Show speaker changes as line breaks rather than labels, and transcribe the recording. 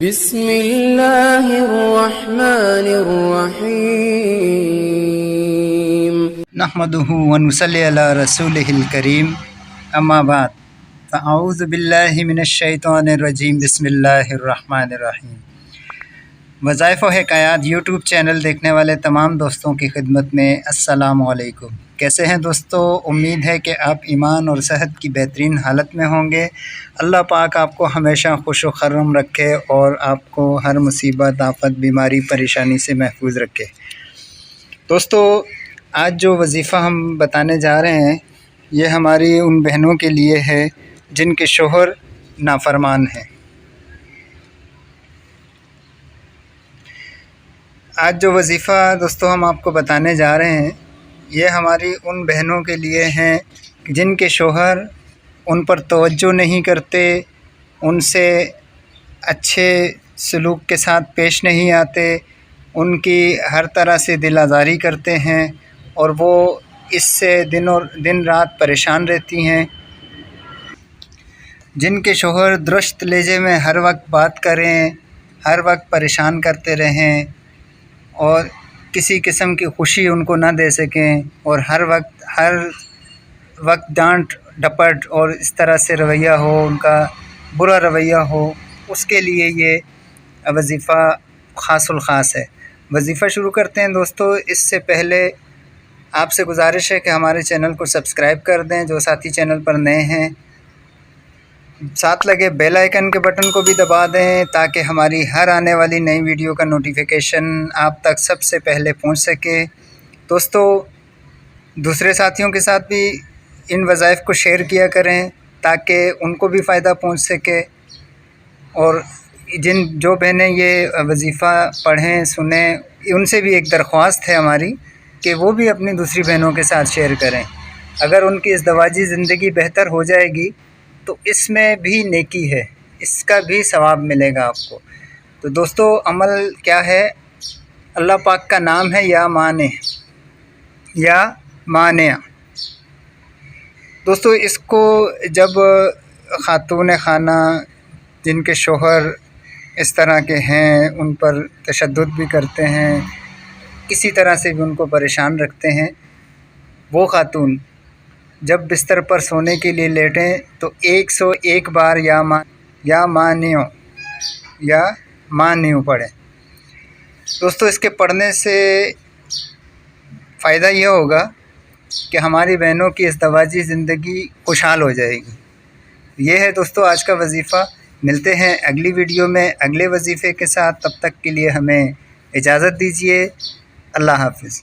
بسم اللہ الرحمن الرحیم
نحمدہ ونصلی علی رسولہ الکریم اما بعد فاعوذ باللہ من الشیطان الرجیم بسم اللہ الرحمن الرحیم۔ وظائف و حکایات یوٹیوب چینل دیکھنے والے تمام دوستوں کی خدمت میں السلام علیکم۔ کیسے ہیں دوستو؟ امید ہے کہ آپ ایمان اور صحت کی بہترین حالت میں ہوں گے۔ اللہ پاک آپ کو ہمیشہ خوش و خرم رکھے اور آپ کو ہر مصیبت، آفت، بیماری، پریشانی سے محفوظ رکھے۔ دوستو، آج جو وظیفہ ہم بتانے جا رہے ہیں یہ ہماری ان بہنوں کے لیے ہے جن کے شوہر نافرمان ہیں۔ آج جو وظیفہ دوستو ہم آپ کو بتانے جا رہے ہیں یہ ہماری ان بہنوں کے لیے ہیں جن کے شوہر ان پر توجہ نہیں کرتے، ان سے اچھے سلوک کے ساتھ پیش نہیں آتے، ان کی ہر طرح سے دل آزاری کرتے ہیں اور وہ اس سے دن رات پریشان رہتی ہیں۔ جن کے شوہر درست لہجے میں ہر وقت بات کریں، ہر وقت پریشان کرتے رہیں اور کسی قسم کی خوشی ان کو نہ دے سکیں اور ہر وقت ڈانٹ ڈپٹ اور اس طرح سے رویہ ہو، ان کا برا رویہ ہو، اس کے لیے یہ وظیفہ خاص الخاص ہے۔ وظیفہ شروع کرتے ہیں دوستو۔ اس سے پہلے آپ سے گزارش ہے کہ ہمارے چینل کو سبسکرائب کر دیں جو ساتھی چینل پر نئے ہیں، ساتھ لگے بیل آئیکن کے بٹن کو بھی دبا دیں تاکہ ہماری ہر آنے والی نئی ویڈیو کا نوٹیفیکیشن آپ تک سب سے پہلے پہنچ سکے۔ دوستو، دوسرے ساتھیوں کے ساتھ بھی ان وظائف کو شیئر کیا کریں تاکہ ان کو بھی فائدہ پہنچ سکے، اور جو بہنیں یہ وظیفہ پڑھیں سنیں ان سے بھی ایک درخواست ہے ہماری کہ وہ بھی اپنی دوسری بہنوں کے ساتھ شیئر کریں۔ اگر ان کی ازدواجی زندگی بہتر ہو جائے گی تو اس میں بھی نیکی ہے، اس کا بھی ثواب ملے گا آپ کو۔ تو دوستو، عمل کیا ہے؟ اللہ پاک کا نام ہے یا مانع۔ دوستو، اس کو جب خاتون خانہ جن کے شوہر اس طرح کے ہیں، ان پر تشدد بھی کرتے ہیں، کسی طرح سے بھی ان کو پریشان رکھتے ہیں، وہ خاتون جب بستر پر سونے کے لیے لیٹیں تو 101 بار یا مانع پڑھیں۔ دوستو، اس کے پڑھنے سے فائدہ یہ ہوگا کہ ہماری بہنوں کی ازدواجی زندگی خوشحال ہو جائے گی۔ یہ ہے دوستو آج کا وظیفہ۔ ملتے ہیں اگلی ویڈیو میں اگلے وظیفے کے ساتھ، تب تک کے لیے ہمیں اجازت دیجیے۔ اللہ حافظ۔